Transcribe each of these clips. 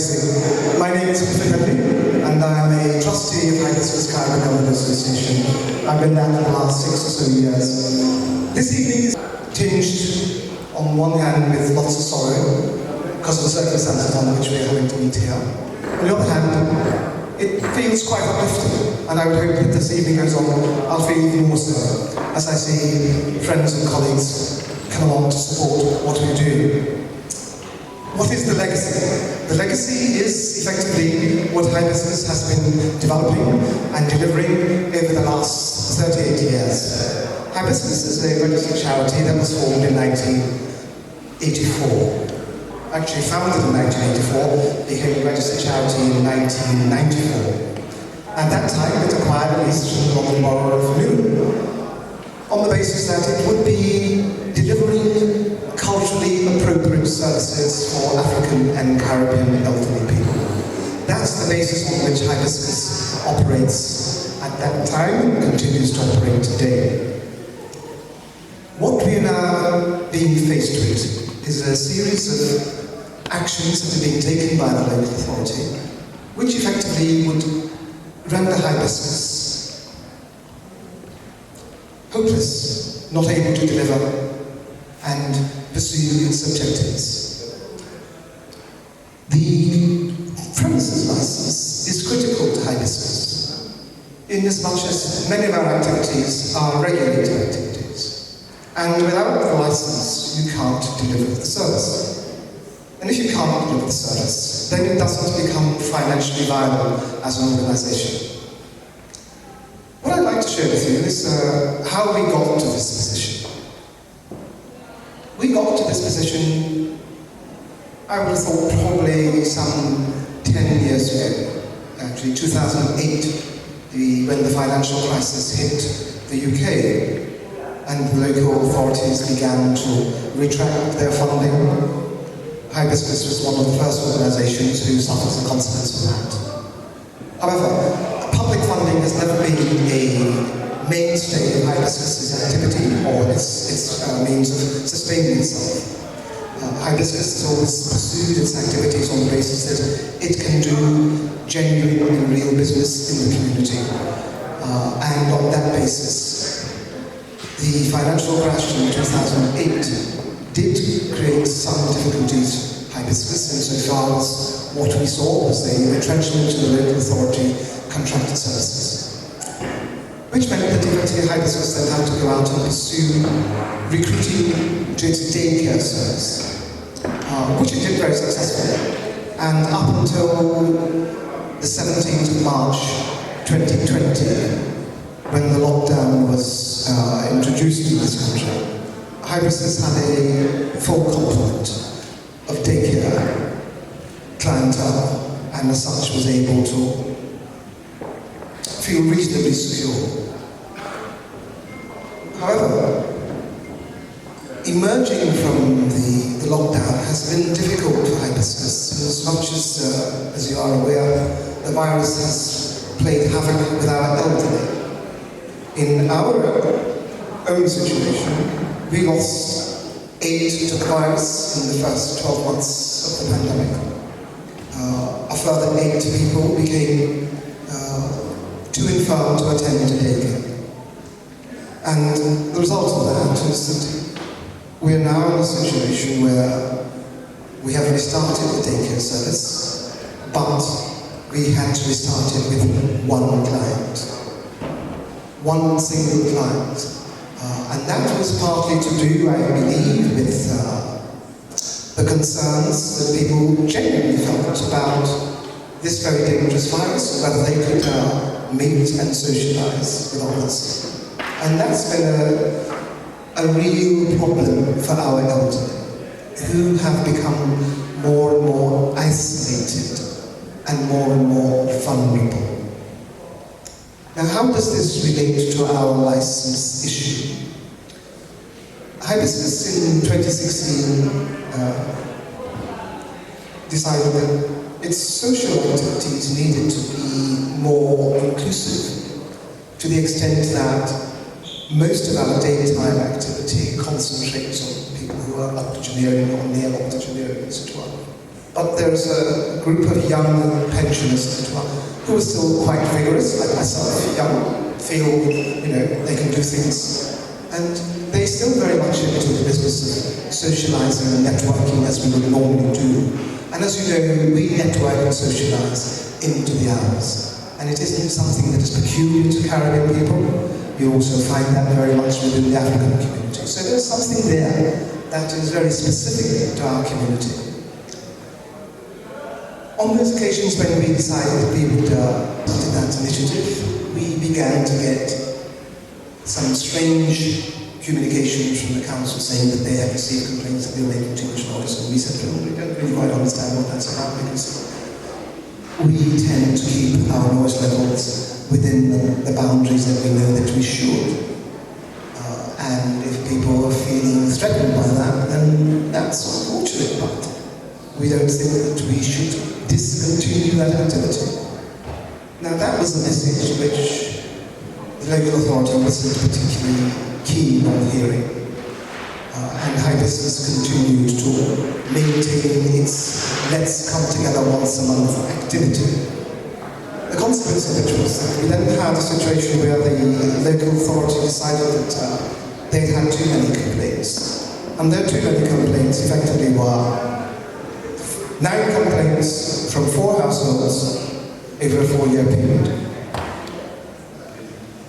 Legacy. My name is Clifford, and I am a trustee of Hibiscus Caribbean Elders Association. I've been there for the last 6 or so years. This evening is tinged on one hand with lots of sorrow because of the circumstances on which we are having to meet here. On the other hand, it feels quite uplifting, and I would hope that this evening goes on, I'll feel even more so as I see friends and colleagues come along to support what we do. What is the legacy? The legacy is effectively what Hibiscus has been developing and delivering over the last 38 years. Hibiscus is a registered charity that was formed in 1984. Actually founded in 1984, became a registered charity in 1994. At that time, it acquired a lease from the Borough of New, on the basis that it would be delivering culturally appropriate services for African and Caribbean elderly people. That's the basis on which Hibiscus operates at that time and continues to operate today. What we are now being faced with is a series of actions that are being taken by the local authority, which effectively would render Hibiscus hopeless, not able to deliver and pursue its objectives. The premises license is critical to Hibiscus, inasmuch as many of our activities are regulated activities, and without the license you can't deliver the service. And if you can't deliver the service, then it doesn't become financially viable as an organisation. What I'd like to share with you is how we got to this position. We got to this position, I would have thought, probably some 10 years ago. Actually, 2008, when the financial crisis hit the UK, and the local authorities began to retract their funding. Hibiscus was one of the first organisations who suffered the consequence of that. However, public funding has never been a mainstay of Hibiscus's activity or its means of sustaining itself. Hibiscus has always pursued its activities on the basis that it can do genuine and real business in the community. And on that basis, the financial crash in 2008 did create some difficulties for Hibiscus insofar as what we saw was a retrenchment to the local authority contracted services, which meant that Hibiscus then had to go out and pursue recruiting to its daycare service, which it did very successfully. And up until the 17th of March 2020, when the lockdown was introduced in this country, Hibiscus had a full complement of daycare clientele, and as such was able to feel reasonably secure. However, emerging from the lockdown has been difficult for Hibiscus, as much as you are aware, the virus has played havoc with our elderly. In our own situation, we lost 8 to the virus in the first 12 months of the pandemic. A further 8 people became too infirm to attend to daycare. And the result of that is that we are now in a situation where we have restarted the daycare service, but we had to restart it with one client. One single client. And that was partly to do, I believe, with the concerns that people genuinely felt about this very dangerous virus, whether they could meet and socialise with others. And that's been a real problem for our elderly, who have become more and more isolated and more vulnerable. Now, how does this relate to our license issue? Hibiscus in 2016 decided that its social activities needed to be more inclusive, to the extent that most of our daytime activity concentrates on people who are octogenarian or near octogenarian, as it were. But there's a group of young pensioners who are still quite vigorous, like myself, young, feel, they can do things. And they're still very much into the business of socializing and networking as we would normally do. And as you know, we network and socialize into the hours. And it isn't something that is peculiar to Caribbean people. You also find that very much within the African community. So there's something there that is very specific to our community. On those occasions when we decided that we would start that initiative, we began to get some strange communications from the council saying that they had received complaints that they were making too much noise. And we said, well, we don't really quite understand what that's about, because we tend to keep our noise levels within the boundaries that we know that we should. And if people are feeling threatened by that, then that's unfortunate, but we don't think that we should discontinue that activity. Now that was a message which the local authority wasn't particularly keen on hearing. And Hibiscus continued to maintain its let's come together once a month activity. The consequence of which was that we then had a situation where the local authority decided that they had too many complaints. And their too many complaints effectively were 9 complaints from 4 households over a 4-year period,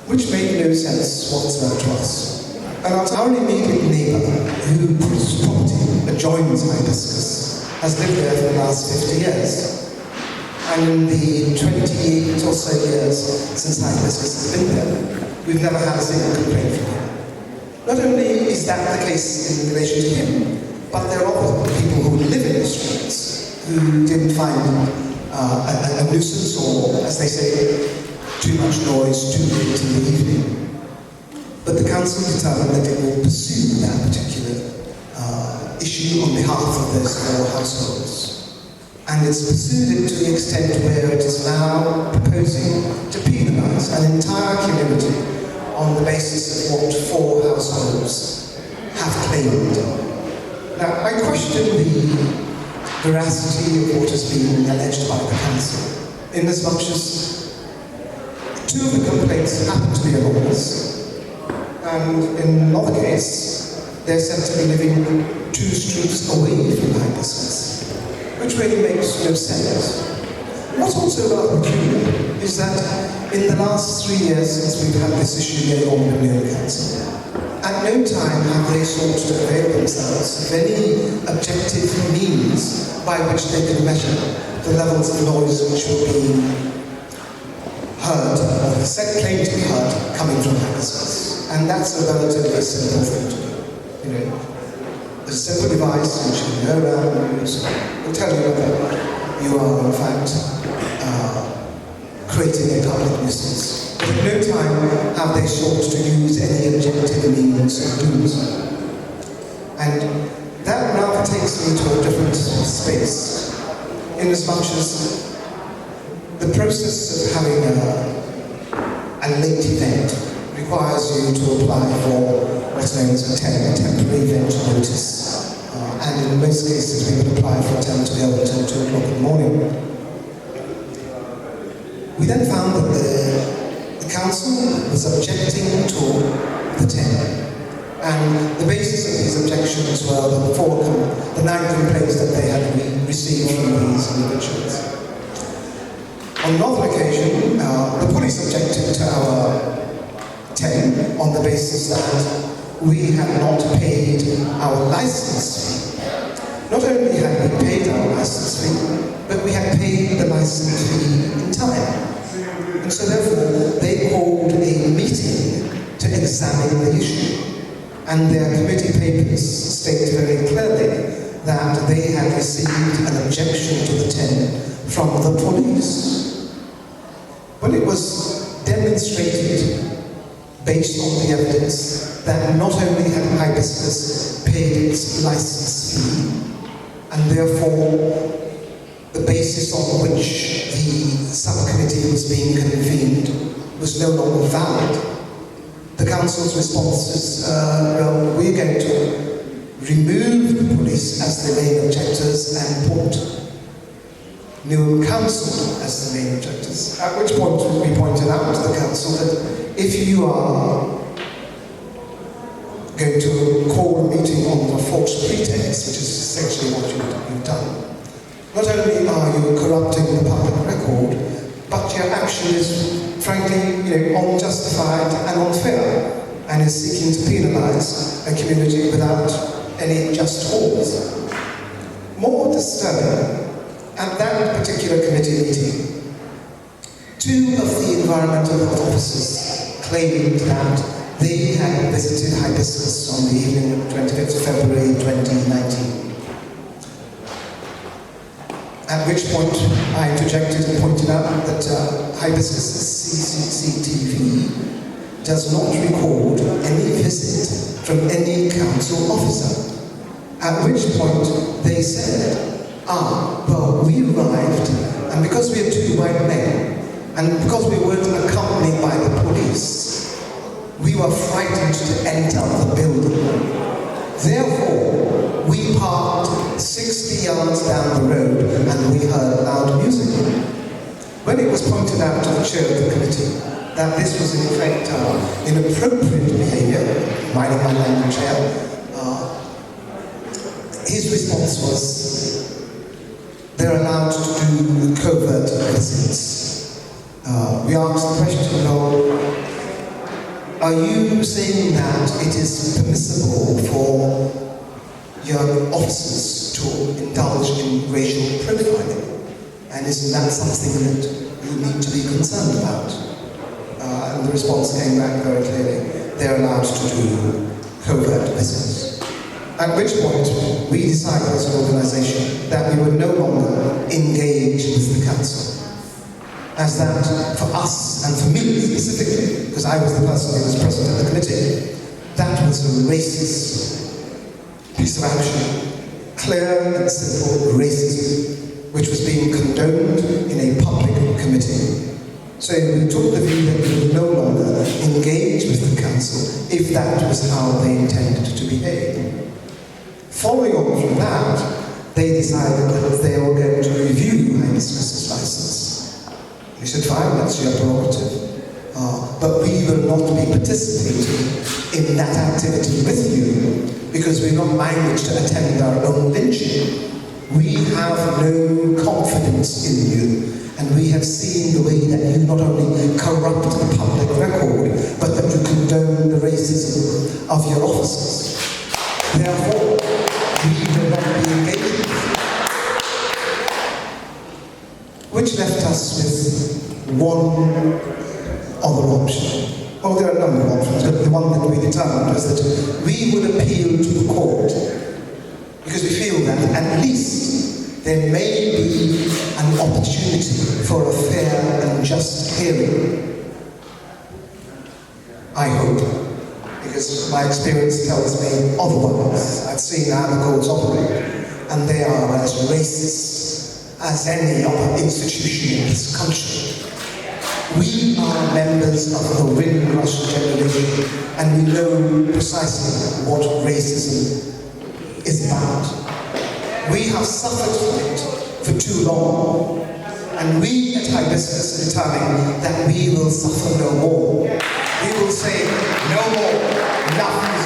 which made no sense whatsoever to us. And our immediate neighbour, who whose property adjoins Hibiscus, has lived there for the last 50 years. And in the 28 or so years since Hibiscus has been there, we've never had a single complaint from him. Not only is that the case in relation to him, but there are other people who live in the streets who didn't find a nuisance, or, as they say, too much noise too late in the evening. But the council determined that it will pursue that particular issue on behalf of those 4 households. And it's pursued it to the extent where it is now proposing to penalise an entire community on the basis of what 4 households have claimed. Now, I question the veracity of what has been alleged by the council, inasmuch as 2 of the complaints happen to be anonymous. And in another case, they're said to be living 2 streets away from Hibiscus, which really makes no sense. What's also rather peculiar is that in the last 3 years since we've had this issue going on in the council, at no time have they sought to avail themselves of any objective means by which they can measure the levels of noise which were being heard, or claimed to be heard, coming from Hibiscus. And that's a relatively simple thing to do. There's a simple device which you can go around and use. It'll tell you whether you are, in fact, creating a public nuisance. But at no time have they sought to use any objective means of doing so. And that rather takes me to a different space, inasmuch as the process of having a late event requires you to apply for what's known as a temporary event notice. And in most cases, we would apply for a tenant to be able until 2 o'clock in the morning. We then found that the council was objecting to the tenant. And the basis of these objections were the 9 complaints that they had received from these individuals. On another occasion, the police objected to our tenant on the basis that we had not paid our license fee. Not only had we paid our license fee, but we had paid the license fee in time. And so therefore, they called a meeting to examine the issue. And their committee papers state very clearly that they had received an objection to the tenant from the police. Well, it was demonstrated based on the evidence that not only had Hibiscus paid its license fee, and therefore the basis on which the subcommittee was being convened was no longer valid. The council's response is, well, we're going to remove the police as the main objectors and put new council as the main objectors. At which point we pointed out to the council that if you are going to call a meeting on a false pretext, which is essentially what you've done, not only are you corrupting the public record, but your action is, frankly, unjustified and unfair, and is seeking to penalise a community without any just cause. More disturbing, at that particular committee meeting, two of the environmental health officers claimed that they had visited Hibiscus on the evening of 25th of February 2019. At which point I interjected and pointed out that Hibiscus's CCTV does not record any visit from any council officer. At which point they said, well, we arrived, and because we are two white men, and because we weren't accompanied by the police, we were frightened to enter the building. Therefore, we parked 60 yards down the road and we heard loud music. When it was pointed out to the chair of the committee that this was in fact inappropriate behaviour, minding my language here, his response was, they're allowed to do covert visits. We asked the question, are you saying that it is permissible for your officers to indulge in racial profiling? And isn't that something that you need to be concerned about? And the response came back very clearly. They're allowed to do covert visits. At which point, we decided as an organisation that we would no longer engage with the council. As that, for us, and for me specifically, because I was the person who was present at the committee, that was a racist piece of action. Clear and simple racism, which was being condoned in a public committee. So we took the view that we would no longer engage with the council if that was how they intended to behave. Following on from that, they decided that they were going to review Hibiscus's license. We said, fine, that's your prerogative. But we will not be participating in that activity with you because we're not minded to attend our own lynching. We have no confidence in you, and we have seen the way that you not only corrupt the public record, but that you condone the racism of your officers. Therefore, we will not be engaging. Which left us with one other option. Well, there are a number of options, but the one that we determined was that we would appeal to the court because we feel that at least there may be an opportunity for a fair and just hearing. I hope, because my experience tells me otherwise. I've seen how the courts operate, and they are as racist as any other institution in this country. We are members of the Windrush generation, and we know precisely what racism is about. We have suffered from it for too long, and we at Hibiscus are determined that we will suffer no more. We will say no more, enough